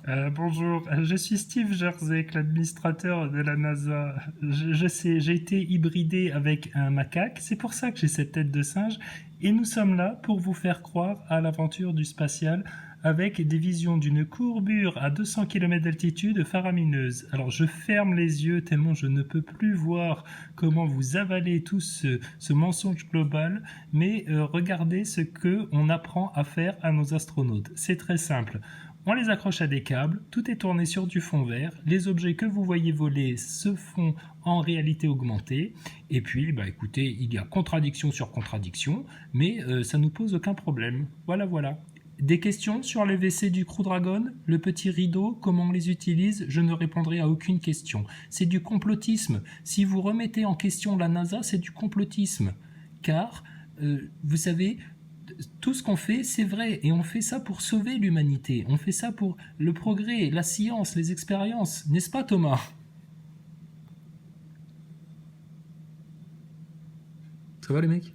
Bonjour, je suis Steve Jersek, l'administrateur de la NASA. Je sais, j'ai été hybridé avec un macaque, c'est pour ça que j'ai cette tête de singe, et nous sommes là pour vous faire croire à l'aventure du spatial avec des visions d'une courbure à 200 km d'altitude faramineuse. Alors je ferme les yeux tellement je ne peux plus voir comment vous avalez tout ce mensonge global, mais regardez ce que on apprend à faire à nos astronautes. C'est très simple. On les accroche à des câbles, tout est tourné sur du fond vert, les objets que vous voyez voler se font en réalité augmentée, et puis, écoutez, il y a contradiction sur contradiction, mais ça ne nous pose aucun problème. Voilà, voilà. Des questions sur les WC du Crew Dragon, le petit rideau, comment on les utilise? Je ne répondrai à aucune question. C'est du complotisme. Si vous remettez en question la NASA, c'est du complotisme. Car, vous savez, tout ce qu'on fait, c'est vrai, et on fait ça pour sauver l'humanité, on fait ça pour le progrès, la science, les expériences, n'est-ce pas Thomas? Ça va les mecs?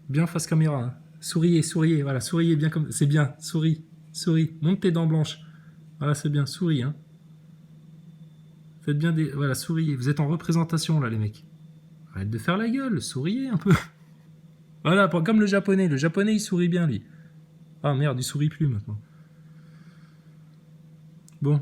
Bien face caméra, hein. Souriez, souriez, voilà, souriez bien comme... C'est bien, souris, souris, monte tes dents blanches. Voilà, c'est bien, souris, hein. Faites bien des... Voilà, souriez, vous êtes en représentation là les mecs. Arrête de faire la gueule, souriez un peu. Voilà, comme le japonais il sourit bien lui. Ah merde, il sourit plus maintenant. Bon,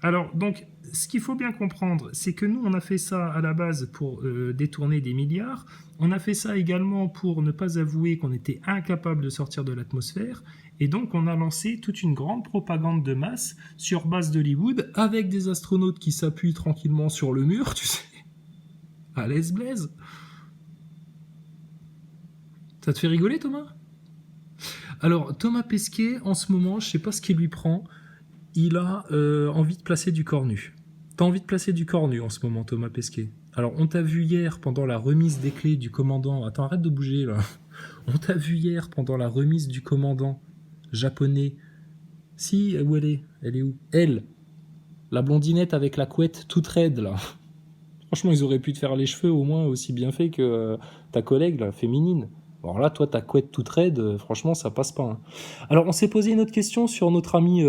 alors, donc, ce qu'il faut bien comprendre, c'est que nous, on a fait ça à la base pour détourner des milliards. On a fait ça également pour ne pas avouer qu'on était incapable de sortir de l'atmosphère. Et donc, on a lancé toute une grande propagande de masse sur base d'Hollywood, avec des astronautes qui s'appuient tranquillement sur le mur, tu sais, à l'aise blaise. Ça te fait rigoler, Thomas? Alors, Thomas Pesquet, en ce moment, je sais pas ce qui lui prend, il a envie de placer du cornu. T'as envie de placer du cornu en ce moment, Thomas Pesquet. Alors, on t'a vu hier pendant la remise des clés du commandant. Attends, arrête de bouger là. On t'a vu hier pendant la remise du commandant japonais. Si, où elle est? Elle est où? Elle, la blondinette avec la couette toute raide là. Franchement, ils auraient pu te faire les cheveux au moins aussi bien fait que ta collègue là, féminine. Alors là, toi, ta couette toute raide, franchement, ça passe pas, hein. Alors, on s'est posé une autre question sur notre ami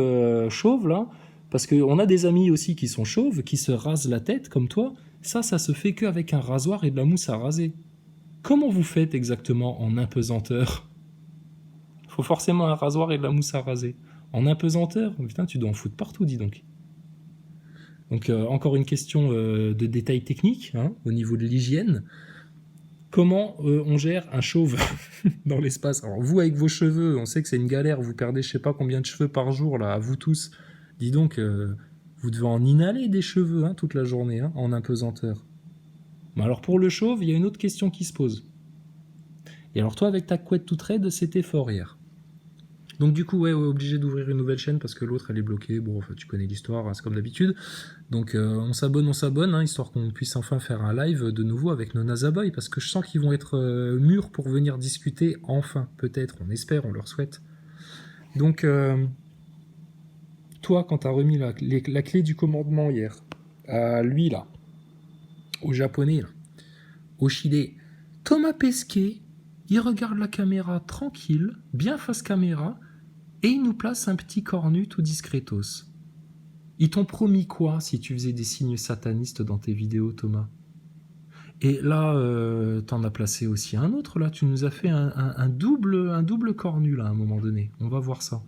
chauve, là, parce qu'on a des amis aussi qui sont chauves, qui se rasent la tête, comme toi. Ça se fait qu'avec un rasoir et de la mousse à raser. Comment vous faites exactement en impesanteur? Faut forcément un rasoir et de la mousse à raser. En impesanteur? Putain, tu dois en foutre partout, dis donc. Donc, encore une question de détails techniques, hein, au niveau de l'hygiène. Comment on gère un chauve dans l'espace? Alors vous avec vos cheveux, on sait que c'est une galère, vous perdez je sais pas combien de cheveux par jour là, à vous tous. Dis donc, vous devez en inhaler des cheveux hein, toute la journée, hein, en impesanteur. Mais alors pour le chauve, il y a une autre question qui se pose. Et alors toi avec ta couette toute raide, c'était fort hier. Donc du coup, ouais, obligé d'ouvrir une nouvelle chaîne parce que l'autre elle est bloquée. Bon, enfin, tu connais l'histoire, hein, c'est comme d'habitude. Donc on s'abonne, hein, histoire qu'on puisse enfin faire un live de nouveau avec nos NASA Boys parce que je sens qu'ils vont être mûrs pour venir discuter enfin, peut-être, on espère, on leur souhaite. Donc toi, quand t'as remis la clé du commandement hier, à lui là, au japonais là, au Chili, Thomas Pesquet, il regarde la caméra tranquille, bien face caméra, et il nous place un petit cornu tout discretos. Ils t'ont promis quoi si tu faisais des signes satanistes dans tes vidéos, Thomas? Et là, t'en as placé aussi un autre, là. Tu nous as fait un double cornu, là, à un moment donné. On va voir ça.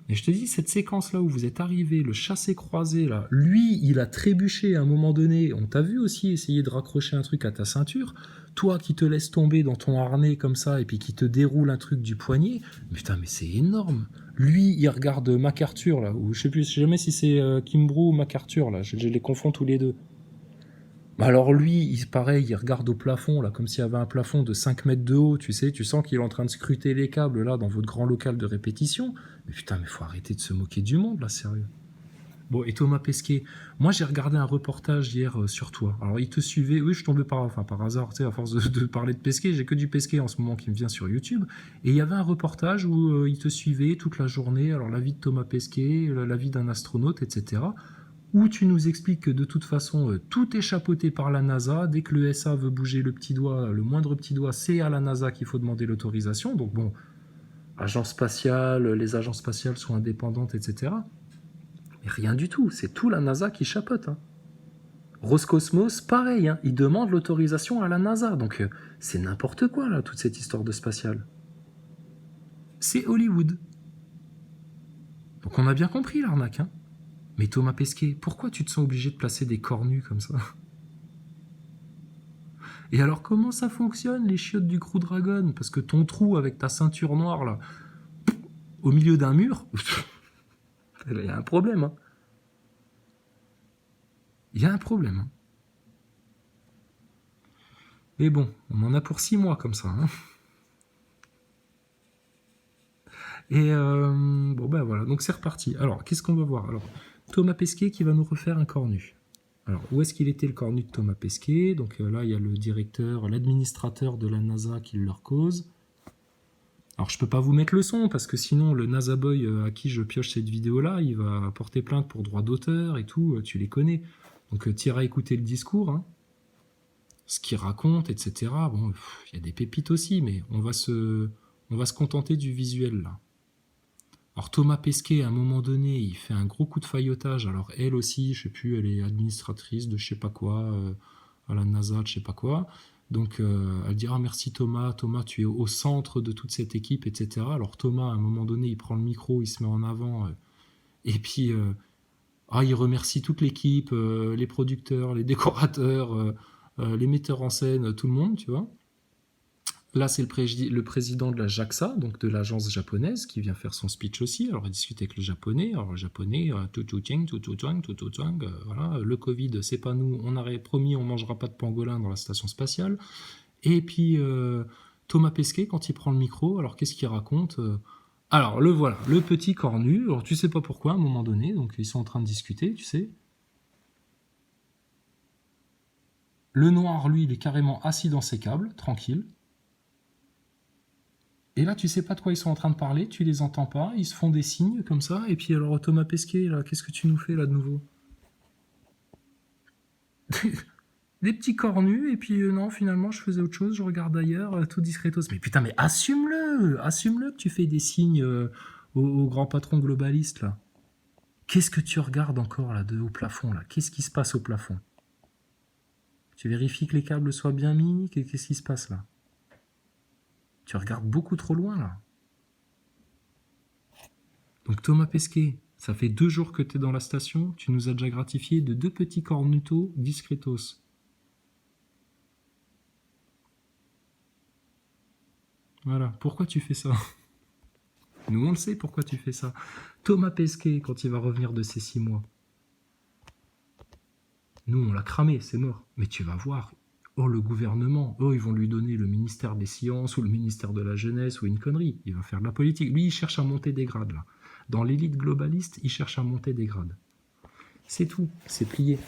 Et je te dis, cette séquence-là où vous êtes arrivé, le chassé-croisé, là, lui, il a trébuché à un moment donné. On t'a vu aussi essayer de raccrocher un truc à ta ceinture. Toi qui te laisses tomber dans ton harnais comme ça et puis qui te déroule un truc du poignet. Putain, mais c'est énorme. Lui, il regarde MacArthur, là, ou je sais jamais si c'est Kimbrough ou MacArthur, là. Je les confonds tous les deux. Alors lui, pareil, il regarde au plafond, là, comme s'il y avait un plafond de 5 mètres de haut, tu sais, tu sens qu'il est en train de scruter les câbles, là, dans votre grand local de répétition. Mais putain, mais faut arrêter de se moquer du monde, là, sérieux. Bon, et Thomas Pesquet, moi j'ai regardé un reportage hier sur toi. Alors il te suivait, oui, je tombais par hasard, tu sais, à force de parler de Pesquet, j'ai que du Pesquet en ce moment qui me vient sur YouTube. Et il y avait un reportage où il te suivait toute la journée, alors la vie de Thomas Pesquet, la vie d'un astronaute, etc. Où tu nous expliques que de toute façon, tout est chapeauté par la NASA. Dès que le SA veut bouger le petit doigt, le moindre petit doigt, c'est à la NASA qu'il faut demander l'autorisation. Donc bon, agence spatiale, les agences spatiales sont indépendantes, etc. Mais rien du tout, c'est tout la NASA qui chapeaute. Hein. Roscosmos, pareil, hein, ils demandent l'autorisation à la NASA. Donc c'est n'importe quoi, là, toute cette histoire de spatial. C'est Hollywood. Donc on a bien compris l'arnaque. Hein. Mais Thomas Pesquet, pourquoi tu te sens obligé de placer des cornus comme ça? Et alors comment ça fonctionne, les chiottes du Crew Dragon? Parce que ton trou avec ta ceinture noire, là, au milieu d'un mur, il y a un problème. Hein. Il y a un problème. Hein. Mais bon, on en a pour 6 mois comme ça. Hein. Et bon ben voilà, donc c'est reparti. Alors, qu'est-ce qu'on va voir? Alors, Thomas Pesquet qui va nous refaire un cornu. Alors, où est-ce qu'il était le cornu de Thomas Pesquet? Donc là, il y a le directeur, l'administrateur de la NASA qui leur cause. Alors, je peux pas vous mettre le son, parce que sinon, le NASA Boy à qui je pioche cette vidéo-là, il va porter plainte pour droit d'auteur et tout, tu les connais. Donc, t'iras écouter le discours, hein, ce qu'il raconte, etc. Bon, il y a des pépites aussi, mais on va se contenter du visuel, là. Alors Thomas Pesquet, à un moment donné, il fait un gros coup de faillotage. Alors elle aussi, je sais plus, elle est administratrice de je sais pas quoi, à la NASA, je sais pas quoi. Donc elle dira merci Thomas, Thomas tu es au centre de toute cette équipe, etc. Alors Thomas, à un moment donné, il prend le micro, il se met en avant, et puis il remercie toute l'équipe, les producteurs, les décorateurs, les metteurs en scène, tout le monde, tu vois. Là, c'est le président de la JAXA, donc de l'agence japonaise, qui vient faire son speech aussi. Alors, il discute avec le japonais. Alors, le japonais, voilà, le Covid, c'est pas nous. On avait promis, on mangera pas de pangolin dans la station spatiale. Et puis, Thomas Pesquet, quand il prend le micro, alors qu'est-ce qu'il raconte? Alors, le voilà, le petit cornu. Alors, tu sais pas pourquoi, à un moment donné. Donc, ils sont en train de discuter, tu sais. Le noir, lui, il est carrément assis dans ses câbles, tranquille. Et là, tu sais pas de quoi ils sont en train de parler, tu les entends pas, ils se font des signes comme ça, et puis alors Thomas Pesquet, là, qu'est-ce que tu nous fais là de nouveau? Des petits cornus, et puis non, finalement, je faisais autre chose, je regarde ailleurs, tout discretos. Mais putain, mais assume-le que tu fais des signes au grand patron globaliste, là. Qu'est-ce que tu regardes encore là, au plafond, là? Qu'est-ce qui se passe au plafond? Tu vérifies que les câbles soient bien mis, qu'est-ce qui se passe là? Tu regardes beaucoup trop loin, là. Donc Thomas Pesquet, ça fait 2 jours que tu es dans la station, tu nous as déjà gratifié de 2 petits cornutos discretos. Voilà, pourquoi tu fais ça? Nous on le sait pourquoi tu fais ça. Thomas Pesquet, quand il va revenir de ses 6 mois. Nous on l'a cramé, c'est mort. Mais tu vas voir, oh le gouvernement, oh ils vont lui donner le ministère des Sciences ou le ministère de la Jeunesse ou une connerie. Il va faire de la politique. Lui il cherche à monter des grades là. Dans l'élite globaliste, il cherche à monter des grades. C'est tout, c'est plié.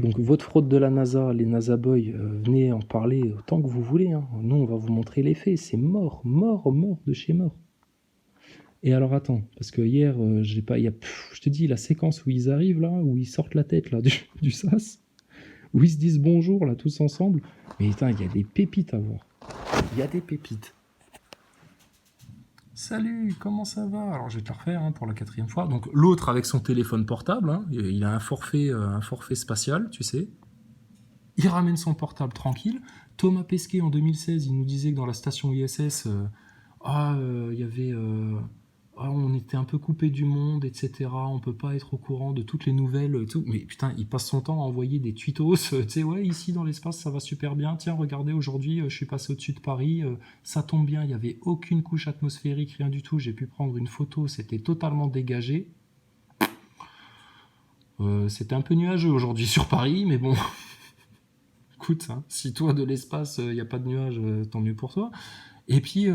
Donc votre fraude de la NASA, les NASA Boys, venez en parler autant que vous voulez. Hein. Nous, on va vous montrer les faits. C'est mort, mort, mort de chez mort. Et alors attends, parce que hier, j'ai pas, je te dis, la séquence où ils arrivent là, où ils sortent la tête là du sas, où ils se disent bonjour là tous ensemble. Mais putain, il y a des pépites à voir. Il y a des pépites. Salut, comment ça va? Alors je vais te le refaire hein, pour la 4e fois. Donc l'autre avec son téléphone portable, hein, il a un forfait spatial, tu sais. Il ramène son portable tranquille. Thomas Pesquet en 2016, il nous disait que dans la station ISS, il y avait, on était un peu coupé du monde, etc. On peut pas être au courant de toutes les nouvelles et tout. Mais putain, il passe son temps à envoyer des tweetos. Tu sais, ouais, ici dans l'espace, ça va super bien. Tiens, regardez, aujourd'hui, je suis passé au-dessus de Paris. Ça tombe bien, il y avait aucune couche atmosphérique, rien du tout. J'ai pu prendre une photo, c'était totalement dégagé. C'était un peu nuageux aujourd'hui sur Paris, mais bon. Écoute, hein, si toi de l'espace, il n'y a pas de nuages, tant mieux pour toi. Et puis,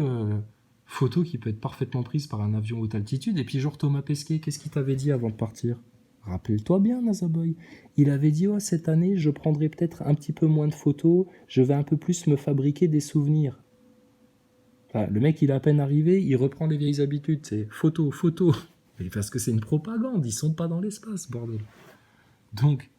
photo qui peut être parfaitement prise par un avion haute altitude. Et puis, genre Thomas Pesquet, qu'est-ce qu'il t'avait dit avant de partir? Rappelle-toi bien, NASA Boy. Il avait dit, oh, cette année, je prendrai peut-être un petit peu moins de photos, je vais un peu plus me fabriquer des souvenirs. Enfin, le mec, il est à peine arrivé, il reprend les vieilles habitudes, c'est photo, photo. Mais parce que c'est une propagande, ils sont pas dans l'espace, bordel. Donc,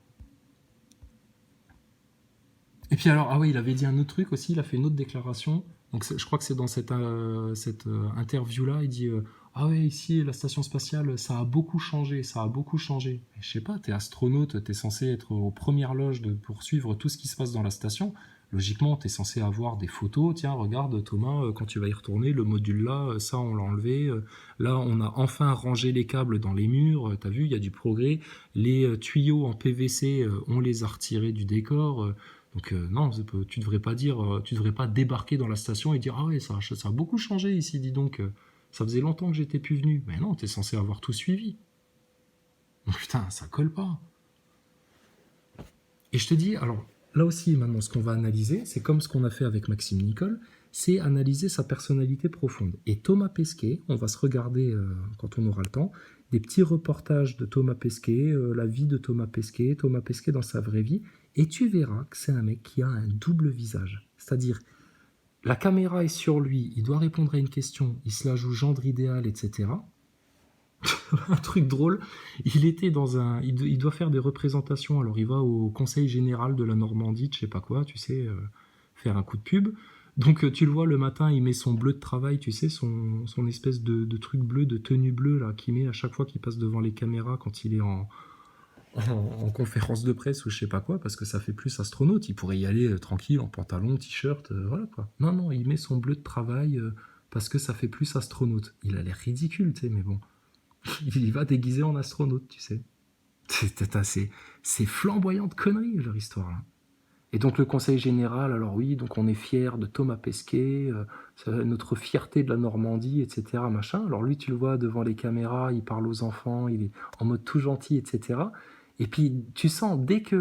et puis alors, ah oui, il avait dit un autre truc aussi, il a fait une autre déclaration. Donc je crois que c'est dans cette interview-là, il dit ah ouais, ici, la station spatiale, ça a beaucoup changé, ça a beaucoup changé. Et je sais pas, t'es astronaute, t'es censé être aux premières loges pour suivre tout ce qui se passe dans la station. Logiquement, t'es censé avoir des photos. Tiens, regarde Thomas, quand tu vas y retourner, le module là, ça on l'a enlevé. Là, on a enfin rangé les câbles dans les murs. T'as vu, il y a du progrès. Les tuyaux en PVC, on les a retirés du décor. Donc non, tu devrais pas dire, tu devrais pas débarquer dans la station et dire ah ouais, ça a beaucoup changé ici, dis donc. Ça faisait longtemps que j'étais plus venu. Mais non, t'es censé avoir tout suivi. Putain, ça colle pas. Et je te dis, alors là aussi, maintenant, ce qu'on va analyser, c'est comme ce qu'on a fait avec Maxime Nicole, c'est analyser sa personnalité profonde. Et Thomas Pesquet, on va se regarder, quand on aura le temps, des petits reportages de Thomas Pesquet, la vie de Thomas Pesquet dans sa vraie vie, et tu verras que c'est un mec qui a un double visage. C'est-à-dire, la caméra est sur lui, il doit répondre à une question, il se la joue gendre idéal, etc. Un truc drôle, il doit faire des représentations, alors il va au conseil général de la Normandie, je sais pas quoi, tu sais, faire un coup de pub. Donc tu le vois le matin, il met son bleu de travail, tu sais, son espèce de truc bleu, de tenue bleue là, qu'il met à chaque fois qu'il passe devant les caméras quand il est en conférence de presse ou je sais pas quoi, parce que ça fait plus astronaute. Il pourrait y aller tranquille, en pantalon, t-shirt, voilà quoi. Non, non, il met son bleu de travail parce que ça fait plus astronaute. Il a l'air ridicule, tu sais, mais bon. Il va déguisé en astronaute, tu sais. C'est flamboyant de conneries, leur histoire, là. Et donc le conseil général, alors oui, donc on est fier de Thomas Pesquet, c'est notre fierté de la Normandie, etc. Machin. Alors lui, tu le vois devant les caméras, il parle aux enfants, il est en mode tout gentil, etc. Et puis tu sens, dès que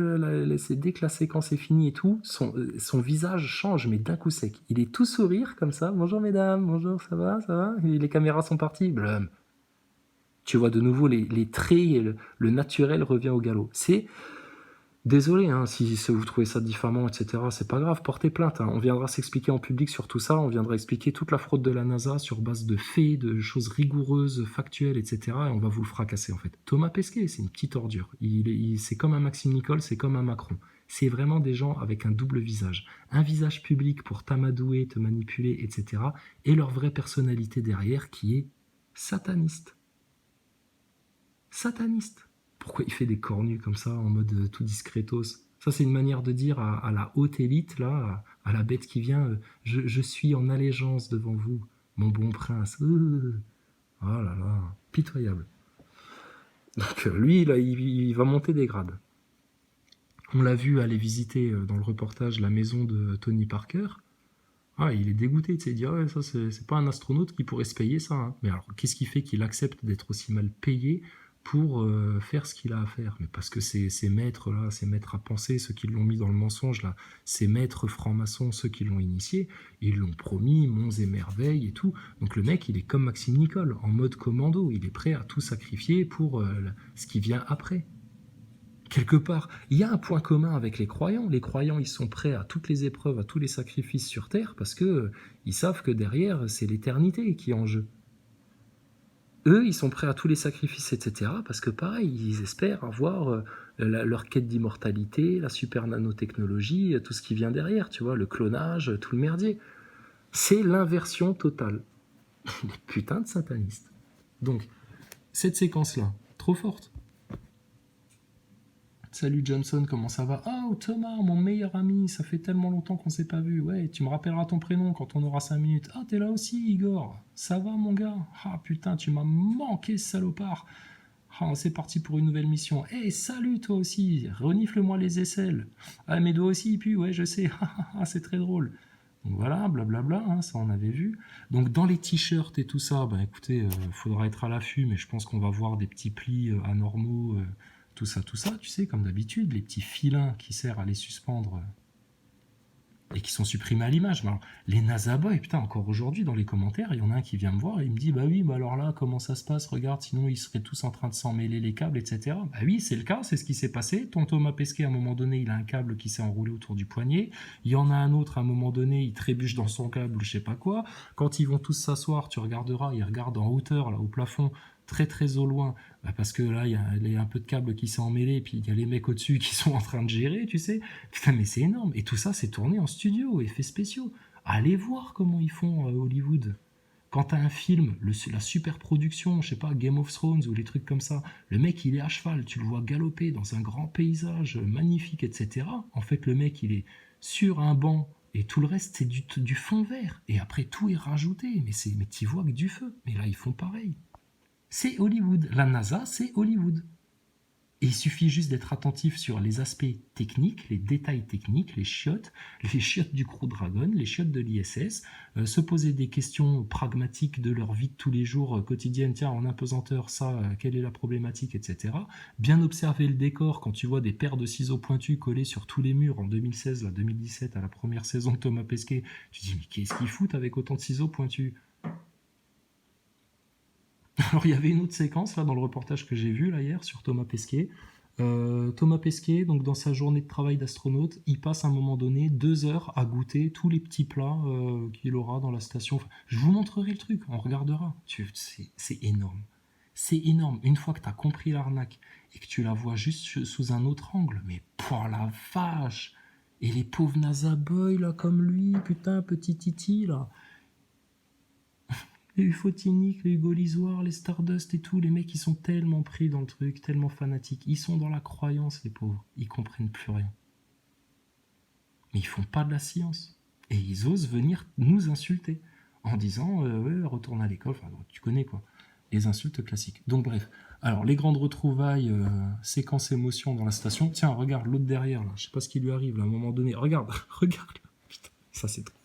la séquence est finie et tout, son visage change, mais d'un coup sec. Il est tout sourire comme ça. Bonjour mesdames, bonjour, ça va, ça va. Et les caméras sont parties. Blum. Tu vois de nouveau les traits, et le naturel revient au galop. C'est désolé, hein, si vous trouvez ça diffamant, etc., c'est pas grave, portez plainte. Hein. On viendra s'expliquer en public sur tout ça, on viendra expliquer toute la fraude de la NASA sur base de faits, de choses rigoureuses, factuelles, etc., et on va vous le fracasser, en fait. Thomas Pesquet, c'est une petite ordure. C'est comme un Maxime Nicole, c'est comme un Macron. C'est vraiment des gens avec un double visage. Un visage public pour t'amadouer, te manipuler, etc., et leur vraie personnalité derrière qui est sataniste. Sataniste. Pourquoi il fait des cornus comme ça, en mode tout discretos? Ça, c'est une manière de dire à la haute élite, là, à la bête qui vient, je suis en allégeance devant vous, mon bon prince. Oh là là, pitoyable. Donc lui, là, il va monter des grades. On l'a vu aller visiter dans le reportage la maison de Tony Parker. Ah, il est dégoûté, tu sais, il dit, ah ouais, ça, c'est pas un astronaute qui pourrait se payer ça. Hein. Mais alors, qu'est-ce qui fait qu'il accepte d'être aussi mal payé pour faire ce qu'il a à faire? Mais parce que ces maîtres-là, ces maîtres à penser, ceux qui l'ont mis dans le mensonge, là, ces maîtres francs-maçons, ceux qui l'ont initié, ils l'ont promis, monts et merveilles et tout. Donc le mec, il est comme Maxime Nicole, en mode commando, il est prêt à tout sacrifier pour ce qui vient après. Quelque part, il y a un point commun avec les croyants. Les croyants, ils sont prêts à toutes les épreuves, à tous les sacrifices sur Terre, parce que ils savent que derrière, c'est l'éternité qui est en jeu. Eux, ils sont prêts à tous les sacrifices, etc., parce que pareil, ils espèrent avoir leur quête d'immortalité, la super nanotechnologie, tout ce qui vient derrière, tu vois, le clonage, tout le merdier. C'est l'inversion totale. Les putains de satanistes. Donc, cette séquence-là, trop forte. Salut Johnson, comment ça va? Oh Thomas, mon meilleur ami, ça fait tellement longtemps qu'on s'est pas vu. Ouais, tu me rappelleras ton prénom quand on aura 5 minutes. Ah, t'es là aussi, Igor. Ça va, mon gars? Ah putain, tu m'as manqué, salopard. Ah, c'est parti pour une nouvelle mission. Eh, salut toi aussi, renifle-moi les aisselles. Ah, mes doigts aussi, puis ouais, je sais. C'est très drôle. Donc voilà, blablabla, hein, ça on avait vu. Donc dans les t-shirts et tout ça, bah écoutez, faudra être à l'affût, mais je pense qu'on va voir des petits plis anormaux, tout ça, tu sais, comme d'habitude, les petits filins qui servent à les suspendre et qui sont supprimés à l'image. Mais alors, les NASA Boys, putain, encore aujourd'hui, dans les commentaires, il y en a un qui vient me voir et il me dit, bah oui, bah alors là, comment ça se passe? Regarde, sinon ils seraient tous en train de s'emmêler les câbles, etc. Bah oui, c'est le cas, c'est ce qui s'est passé. Ton Thomas Pesquet, à un moment donné, il a un câble qui s'est enroulé autour du poignet. Il y en a un autre, à un moment donné, il trébuche dans son câble, je sais pas quoi. Quand ils vont tous s'asseoir, tu regarderas, ils regardent en hauteur, là, au plafond, très très au loin, bah parce que là, il y a un peu de câble qui s'est emmêlé, puis il y a les mecs au-dessus qui sont en train de gérer, tu sais. Putain, mais c'est énorme. Et tout ça, c'est tourné en studio, effets spéciaux. Allez voir comment ils font Hollywood. Quand t'as un film, la super production, je sais pas, Game of Thrones ou les trucs comme ça, le mec il est à cheval, tu le vois galoper dans un grand paysage magnifique, etc. En fait, le mec il est sur un banc et tout le reste c'est du fond vert. Et après tout est rajouté, mais t'y vois que du feu. Mais là ils font pareil. C'est Hollywood. La NASA, c'est Hollywood. Et il suffit juste d'être attentif sur les aspects techniques, les détails techniques, les chiottes du Crew Dragon, les chiottes de l'ISS, se poser des questions pragmatiques de leur vie de tous les jours quotidienne, tiens, en apesanteur, ça, quelle est la problématique, etc. Bien observer le décor quand tu vois des paires de ciseaux pointus collés sur tous les murs en 2016, là, 2017, à la première saison de Thomas Pesquet, tu te dis, mais qu'est-ce qu'ils foutent avec autant de ciseaux pointus? Alors il y avait une autre séquence là dans le reportage que j'ai vu là hier sur Thomas Pesquet. Thomas Pesquet, donc dans sa journée de travail d'astronaute, il passe à un moment donné 2 heures à goûter tous les petits plats qu'il aura dans la station. Enfin, je vous montrerai le truc, on regardera. C'est énorme. C'est énorme. Une fois que tu as compris l'arnaque et que tu la vois juste sous un autre angle, mais pour la vache! Et les pauvres NASA boys là comme lui, putain, petit Titi là. Les Ufotiniques, les Hugo Lisoire, les Stardust et tout, les mecs ils sont tellement pris dans le truc, tellement fanatiques. Ils sont dans la croyance, les pauvres. Ils comprennent plus rien. Mais ils font pas de la science. Et ils osent venir nous insulter en disant ouais, retourne à l'école. Enfin, tu connais quoi. Les insultes classiques. Donc bref. Alors les grandes retrouvailles, séquence émotion dans la station. Tiens, regarde l'autre derrière là. Je sais pas ce qui lui arrive là, à un moment donné. Regarde, regarde. Putain, ça c'est trop.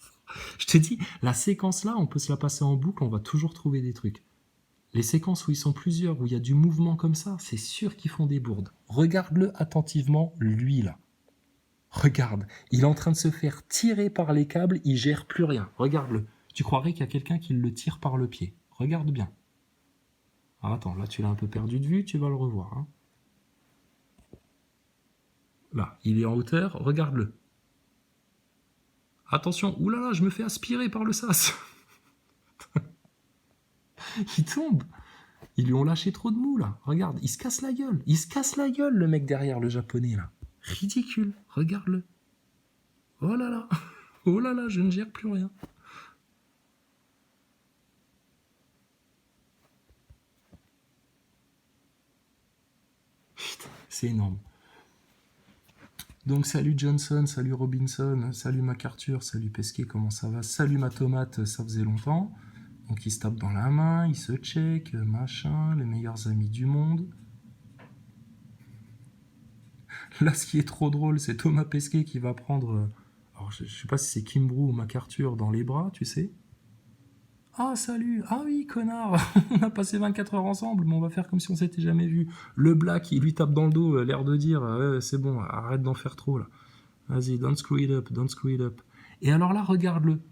Je te dis, la séquence là, on peut se la passer en boucle, on va toujours trouver des trucs. Les séquences où ils sont plusieurs, où il y a du mouvement comme ça, c'est sûr qu'ils font des bourdes. Regarde-le attentivement, lui là. Regarde, il est en train de se faire tirer par les câbles, il gère plus rien. Regarde-le. Tu croirais qu'il y a quelqu'un qui le tire par le pied. Regarde bien. Ah, attends, là tu l'as un peu perdu de vue, tu vas le revoir. Hein. Là, il est en hauteur, regarde-le. Attention, oulala, je me fais aspirer par le sas. Il tombe. Ils lui ont lâché trop de mou là. Regarde, il se casse la gueule. Il se casse la gueule le mec derrière le japonais là. Ridicule. Regarde-le. Oh là là. Oh là là, je ne gère plus rien. Putain, c'est énorme. Donc salut Johnson, salut Robinson, salut MacArthur, salut Pesquet, comment ça va? Salut ma tomate, ça faisait longtemps. Donc il se tape dans la main, il se check, machin, les meilleurs amis du monde. Là, ce qui est trop drôle, c'est Thomas Pesquet qui va prendre. Alors, je sais pas si c'est Kimbrough ou MacArthur dans les bras, tu sais. Ah, salut! Ah oui, connard! On a passé 24 heures ensemble, mais on va faire comme si on s'était jamais vu. Le Black, il lui tape dans le dos, l'air de dire c'est bon, arrête d'en faire trop là. Vas-y, don't screw it up, don't screw it up. Et alors là, regarde-le.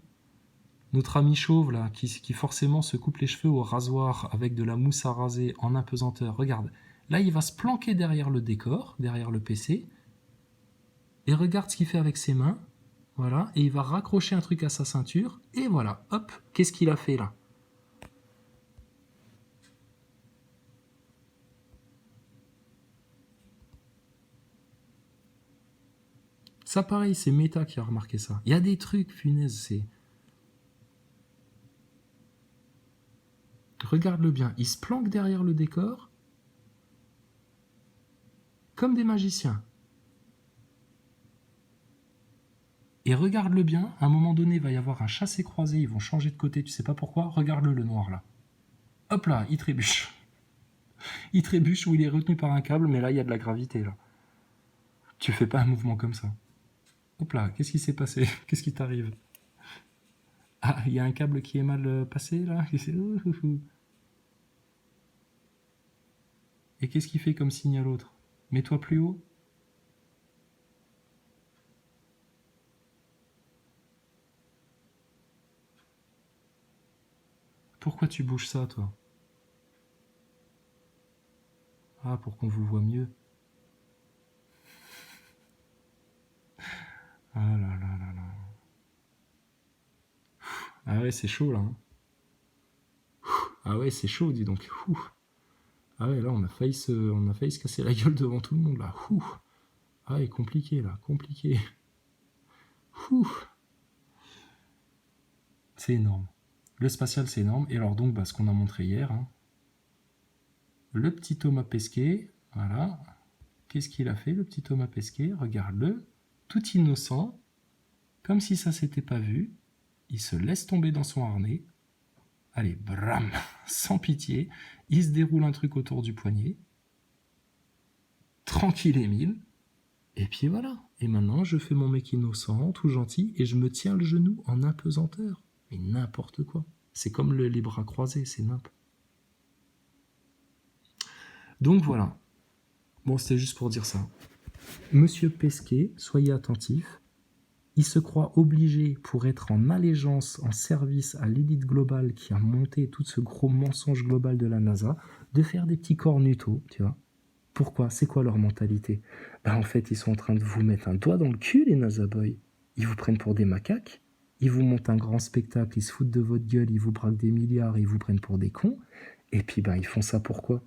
Notre ami chauve là, qui forcément se coupe les cheveux au rasoir avec de la mousse à raser en apesanteur. Regarde. Là, il va se planquer derrière le décor, derrière le PC, et regarde ce qu'il fait avec ses mains. Voilà, et il va raccrocher un truc à sa ceinture, et voilà, hop, qu'est-ce qu'il a fait là? Ça pareil, c'est Meta qui a remarqué ça. Il y a des trucs, punaise, c'est... Regarde-le bien, il se planque derrière le décor, comme des magiciens. Et regarde-le bien, à un moment donné, il va y avoir un chassé-croisé, ils vont changer de côté, tu sais pas pourquoi, regarde-le, le noir là. Hop là, il trébuche. Il trébuche où il est retenu par un câble, mais là, il y a de la gravité là. Tu fais pas un mouvement comme ça. Hop là, qu'est-ce qui s'est passé? Qu'est-ce qui t'arrive? Ah, il y a un câble qui est mal passé là. Et qu'est-ce qu'il fait comme signe à l'autre? Mets-toi plus haut. Pourquoi tu bouges ça, toi? Ah, pour qu'on vous voit mieux. Ah là là là là. Ah ouais, c'est chaud là. Hein. Ah ouais, c'est chaud, dis donc. Ah ouais, là, on a failli se casser la gueule devant tout le monde là. Ah ouais, compliqué là, compliqué. C'est énorme. Le spatial, c'est énorme. Et alors donc, ce qu'on a montré hier, hein, le petit Thomas Pesquet, voilà. Qu'est-ce qu'il a fait, le petit Thomas Pesquet? Regarde-le, tout innocent, comme si ça s'était pas vu. Il se laisse tomber dans son harnais. Allez, bram, sans pitié. Il se déroule un truc autour du poignet. Tranquille Émile. Et puis voilà. Et maintenant, je fais mon mec innocent, tout gentil, et je me tiens le genou en apesanteur. Mais n'importe quoi. C'est comme les bras croisés, c'est n'importe. Donc voilà. Bon, c'était juste pour dire ça. Monsieur Pesquet, soyez attentif. Il se croit obligé, pour être en allégeance, en service à l'élite globale qui a monté tout ce gros mensonge global de la NASA, de faire des petits cornutos, tu vois. Pourquoi? C'est quoi leur mentalité? En fait, ils sont en train de vous mettre un doigt dans le cul, les NASA Boys. Ils vous prennent pour des macaques. Ils vous montent un grand spectacle, ils se foutent de votre gueule, ils vous braquent des milliards, ils vous prennent pour des cons. Et puis, ils font ça pourquoi?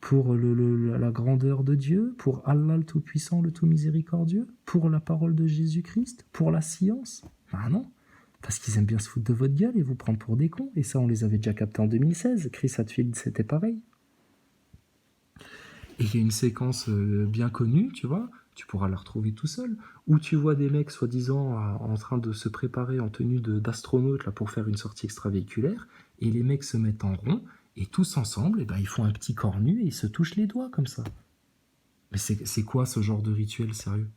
Pour la grandeur de Dieu, pour Allah le Tout-Puissant, le Tout-Miséricordieux, pour la parole de Jésus-Christ, pour la science? Non, parce qu'ils aiment bien se foutre de votre gueule et vous prendre pour des cons. Et ça, on les avait déjà captés en 2016. Chris Hadfield, c'était pareil. Et il y a une séquence bien connue, tu vois, tu pourras la retrouver tout seul, où tu vois des mecs soi-disant en train de se préparer en tenue d'astronaute là, pour faire une sortie extravéhiculaire, et les mecs se mettent en rond, et tous ensemble, ils font un petit corps nu et ils se touchent les doigts comme ça. Mais c'est quoi ce genre de rituel, sérieux?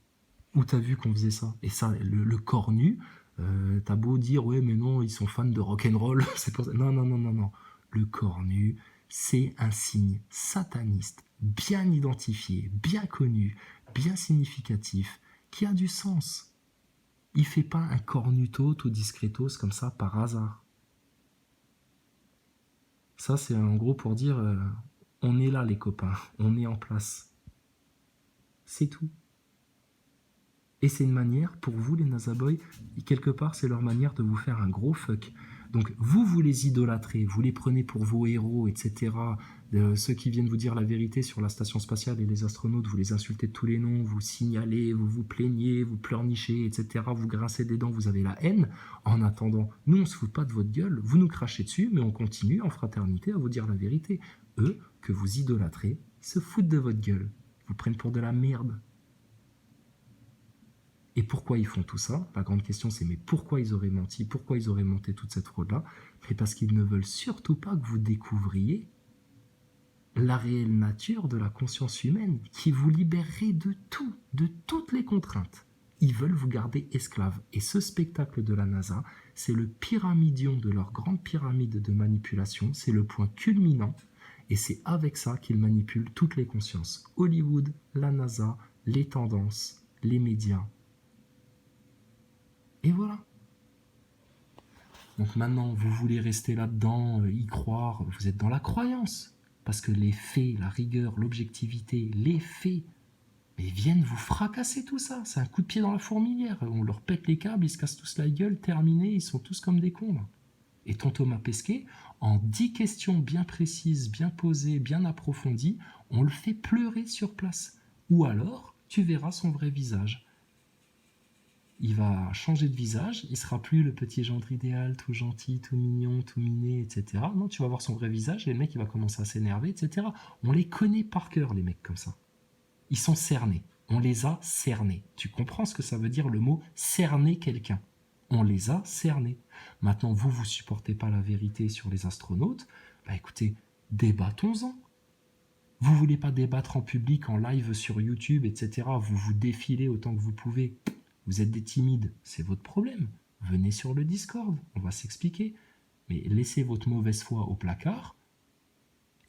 Où t'as vu qu'on faisait ça? Et ça, le corps nu, t'as beau dire, ouais, mais non, ils sont fans de rock'n'roll, c'est pour ça. Non. Le corps nu, c'est un signe sataniste, bien identifié, bien connu, bien significatif, qui a du sens. Il fait pas un cornuto tout discretos comme ça par hasard. Ça, c'est en gros pour dire, on est là les copains, on est en place. C'est tout. Et c'est une manière, pour vous les NASA Boys, quelque part c'est leur manière de vous faire un gros fuck. Donc vous les idolâtrez, vous les prenez pour vos héros, etc. Ceux qui viennent vous dire la vérité sur la station spatiale et les astronautes, vous les insultez de tous les noms, vous signalez, vous vous plaignez, vous pleurnichez, etc. Vous grincez des dents, vous avez la haine. En attendant, nous on se fout pas de votre gueule, vous nous crachez dessus, mais on continue en fraternité à vous dire la vérité. Eux, que vous idolâtrez, se foutent de votre gueule, vous prennent pour de la merde. Et pourquoi ils font tout ça? La grande question c'est mais pourquoi ils auraient menti? Pourquoi ils auraient monté toute cette fraude-là? Mais parce qu'ils ne veulent surtout pas que vous découvriez la réelle nature de la conscience humaine qui vous libérerait de tout, de toutes les contraintes. Ils veulent vous garder esclave. Et ce spectacle de la NASA, c'est le pyramidion de leur grande pyramide de manipulation, c'est le point culminant, et c'est avec ça qu'ils manipulent toutes les consciences. Hollywood, la NASA, les tendances, les médias. Et voilà. Donc maintenant, vous voulez rester là-dedans, y croire, vous êtes dans la croyance. Parce que les faits, la rigueur, l'objectivité, les faits, mais viennent vous fracasser tout ça. C'est un coup de pied dans la fourmilière. On leur pète les câbles, ils se cassent tous la gueule, terminé, ils sont tous comme des cons. Et ton Thomas Pesquet, en 10 questions bien précises, bien posées, bien approfondies, on le fait pleurer sur place. Ou alors, tu verras son vrai visage. Il va changer de visage, il sera plus le petit gendre idéal, tout gentil, tout mignon, tout miné, etc. Non, tu vas voir son vrai visage et le mec il va commencer à s'énerver, etc. On les connaît par cœur, les mecs comme ça. Ils sont cernés. On les a cernés. Tu comprends ce que ça veut dire le mot cerner quelqu'un? On les a cernés. Maintenant, vous supportez pas la vérité sur les astronautes? Écoutez, débattons-en. Vous voulez pas débattre en public, en live sur YouTube, etc. Vous vous défilez autant que vous pouvez. Vous êtes des timides, c'est votre problème. Venez sur le Discord, on va s'expliquer. Mais laissez votre mauvaise foi au placard.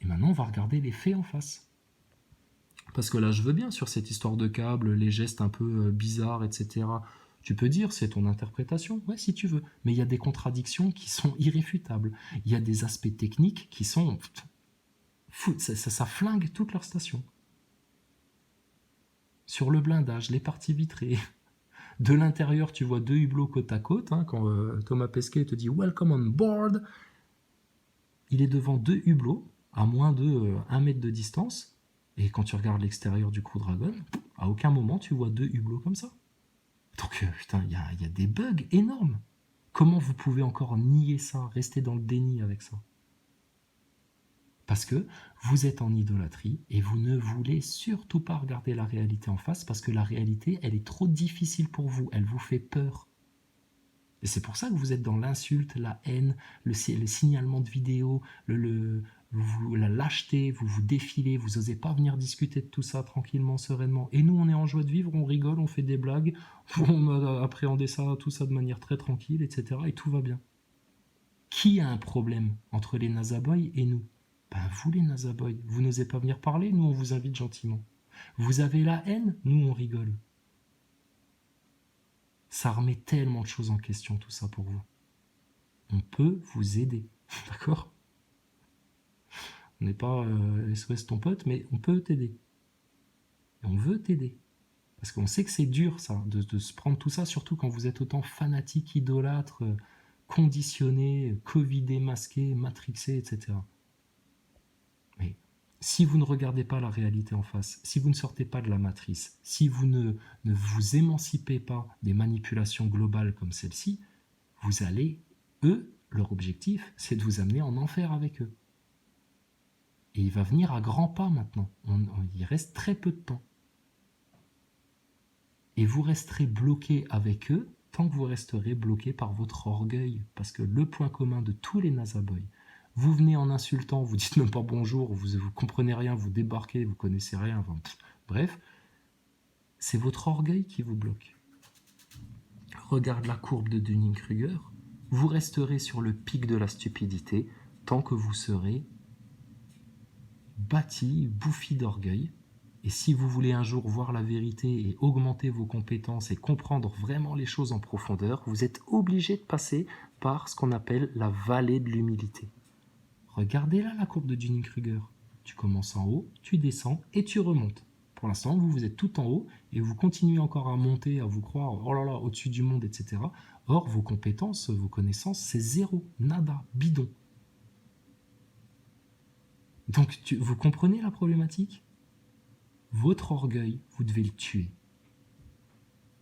Et maintenant, on va regarder les faits en face. Parce que là, je veux bien sur cette histoire de câble, les gestes un peu bizarres, etc. Tu peux dire, c'est ton interprétation, ouais, si tu veux. Mais il y a des contradictions qui sont irréfutables. Il y a des aspects techniques qui sont... Ça flingue toute leur station. Sur le blindage, les parties vitrées... De l'intérieur, tu vois 2 hublots côte à côte. Quand Thomas Pesquet te dit « Welcome on board », il est devant 2 hublots, à moins de 1 mètre de distance. Et quand tu regardes l'extérieur du Crew Dragon, à aucun moment tu vois 2 hublots comme ça. Donc, putain, il y a des bugs énormes. Comment vous pouvez encore nier ça, rester dans le déni avec ça? Parce que vous êtes en idolâtrie et vous ne voulez surtout pas regarder la réalité en face parce que la réalité, elle est trop difficile pour vous, elle vous fait peur. Et c'est pour ça que vous êtes dans l'insulte, la haine, le signalement de vidéos, la lâcheté, vous vous défilez, vous n'osez pas venir discuter de tout ça tranquillement, sereinement. Et nous, on est en joie de vivre, on rigole, on fait des blagues, on a appréhendé ça, tout ça de manière très tranquille, etc. Et tout va bien. Qui a un problème entre les Nazaboys et nous? Ben vous les Nazaboys, vous n'osez pas venir parler, nous on vous invite gentiment. Vous avez la haine, nous on rigole. Ça remet tellement de choses en question tout ça pour vous. On peut vous aider, d'accord? On n'est pas SOS ton pote, mais on peut t'aider. Et on veut t'aider. Parce qu'on sait que c'est dur ça, de se prendre tout ça, surtout quand vous êtes autant fanatique, idolâtre, conditionné, covidé, masqué, matrixé, etc. Mais si vous ne regardez pas la réalité en face, si vous ne sortez pas de la matrice, si vous ne vous émancipez pas des manipulations globales comme celle-ci, vous allez, eux, leur objectif, c'est de vous amener en enfer avec eux. Et il va venir à grands pas maintenant. Il reste très peu de temps. Et vous resterez bloqué avec eux tant que vous resterez bloqué par votre orgueil. Parce que le point commun de tous les Nazaboys, vous venez en insultant, vous dites même pas bonjour, vous comprenez rien, vous débarquez, vous connaissez rien, enfin, bref, c'est votre orgueil qui vous bloque. Regarde la courbe de Dunning-Kruger, vous resterez sur le pic de la stupidité tant que vous serez bâti, bouffi d'orgueil. Et si vous voulez un jour voir la vérité et augmenter vos compétences et comprendre vraiment les choses en profondeur, vous êtes obligé de passer par ce qu'on appelle la vallée de l'humilité. Regardez là la courbe de Dunning-Kruger. Tu commences en haut, tu descends et tu remontes. Pour l'instant, vous êtes tout en haut et vous continuez encore à monter, à vous croire oh là là, au-dessus du monde, etc. Or, vos compétences, vos connaissances, c'est zéro, nada, bidon. Donc, vous comprenez la problématique? Votre orgueil, vous devez le tuer.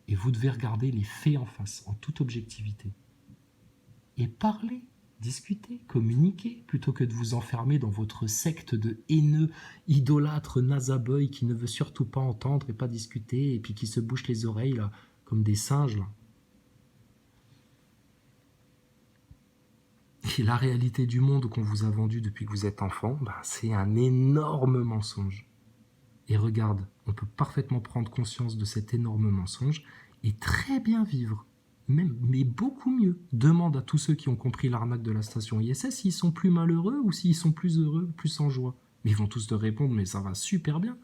Et vous devez regarder les faits en face, en toute objectivité. Et parler, discuter, communiquer, plutôt que de vous enfermer dans votre secte de haineux, idolâtres, nazaboy qui ne veut surtout pas entendre et pas discuter, et puis qui se bouche les oreilles, là, comme des singes, là. Et la réalité du monde qu'on vous a vendu depuis que vous êtes enfant, c'est un énorme mensonge. Et regarde, on peut parfaitement prendre conscience de cet énorme mensonge et très bien vivre, même, mais beaucoup mieux. Demande à tous ceux qui ont compris l'arnaque de la station ISS s'ils sont plus malheureux ou s'ils sont plus heureux, plus en joie. Mais ils vont tous te répondre, mais ça va super bien.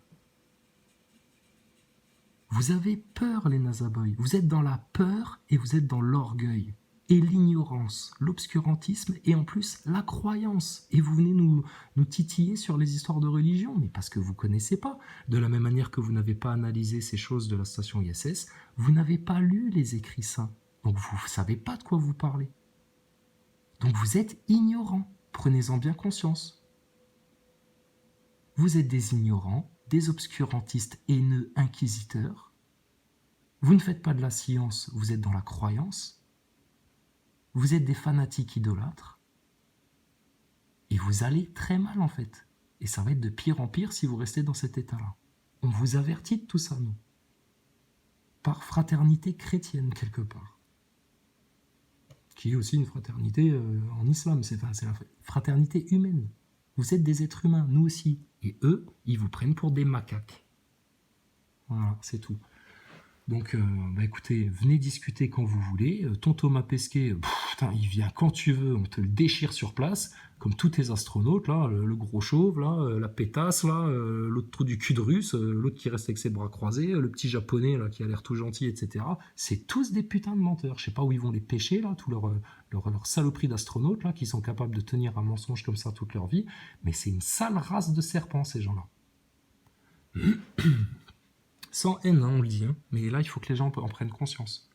Vous avez peur, les Nazaboys. Vous êtes dans la peur et vous êtes dans l'orgueil. Et l'ignorance, l'obscurantisme et en plus la croyance. Et vous venez nous titiller sur les histoires de religion, mais parce que vous ne connaissez pas. De la même manière que vous n'avez pas analysé ces choses de la station ISS, vous n'avez pas lu les écrits saints. Donc vous ne savez pas de quoi vous parlez. Donc vous êtes ignorant. Prenez-en bien conscience. Vous êtes des ignorants, des obscurantistes haineux inquisiteurs. Vous ne faites pas de la science, vous êtes dans la croyance. Vous êtes des fanatiques idolâtres et vous allez très mal en fait. Et ça va être de pire en pire si vous restez dans cet état-là. On vous avertit de tout ça, nous. Par fraternité chrétienne, quelque part. Qui est aussi une fraternité en islam, c'est la fraternité humaine. Vous êtes des êtres humains, nous aussi. Et eux, ils vous prennent pour des macaques. Voilà, c'est tout. Donc, écoutez, venez discuter quand vous voulez. Ton Thomas Pesquet, il vient quand tu veux, on te le déchire sur place, comme tous tes astronautes, là, le gros chauve, là, la pétasse, là, l'autre trou du cul de russe, l'autre qui reste avec ses bras croisés, le petit japonais, là, qui a l'air tout gentil, etc. C'est tous des putains de menteurs. Je sais pas où ils vont les pêcher, là, tous leurs saloperies d'astronautes, là, qui sont capables de tenir un mensonge comme ça toute leur vie, mais c'est une sale race de serpents, ces gens-là. Sans haine, on le dit, mais là, il faut que les gens en prennent conscience.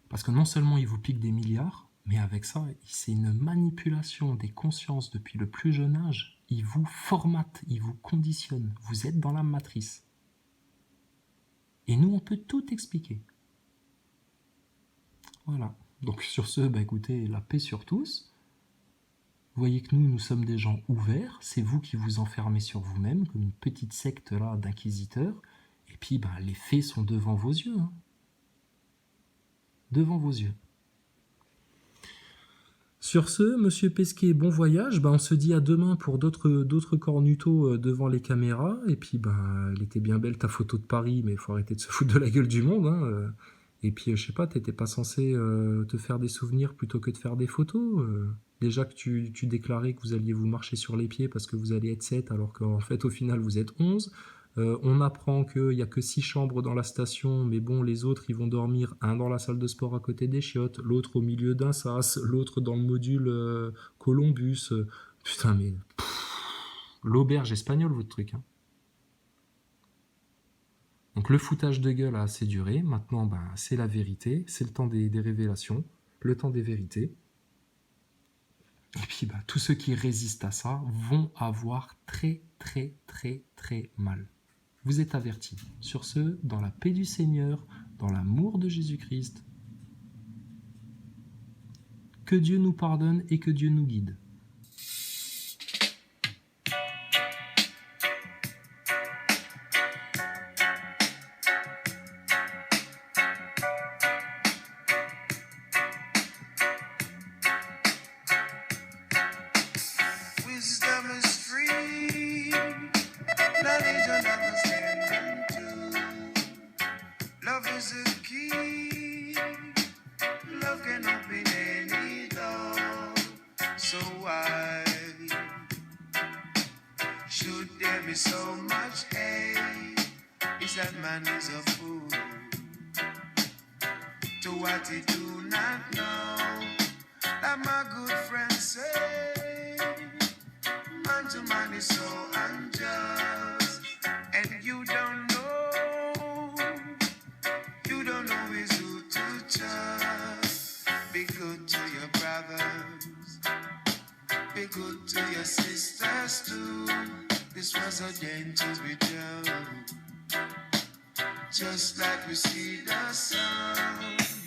Parce que non seulement ils vous piquent des milliards, mais avec ça, c'est une manipulation des consciences depuis le plus jeune âge. Ils vous formatent, ils vous conditionnent. Vous êtes dans la matrice. Et nous, on peut tout expliquer. Voilà. Donc sur ce, écoutez, la paix sur tous. Vous voyez que nous sommes des gens ouverts. C'est vous qui vous enfermez sur vous-même, comme une petite secte là d'inquisiteurs. Et puis, les faits sont devant vos yeux. Hein. Devant vos yeux. Sur ce, monsieur Pesquet, bon voyage. On se dit à demain pour d'autres cornutos devant les caméras. Et puis, elle était bien belle ta photo de Paris, mais il faut arrêter de se foutre de la gueule du monde. Hein. Et puis, je sais pas, t'étais pas censé te faire des souvenirs plutôt que de faire des photos. Déjà que tu déclarais que vous alliez vous marcher sur les pieds parce que vous allez être 7, alors qu'en fait, au final, vous êtes 11. On apprend qu'il n'y a que 6 chambres dans la station, mais bon, les autres, ils vont dormir, un dans la salle de sport à côté des chiottes, l'autre au milieu d'un sas, l'autre dans le module Columbus. Putain, mais... l'auberge espagnole, votre truc. Hein. Donc le foutage de gueule a assez duré. Maintenant, c'est la vérité. C'est le temps des révélations, le temps des vérités. Et puis, tous ceux qui résistent à ça vont avoir très, très, très, très mal. Vous êtes avertis. Sur ce, dans la paix du Seigneur, dans l'amour de Jésus-Christ, que Dieu nous pardonne et que Dieu nous guide. Just like we see the sun.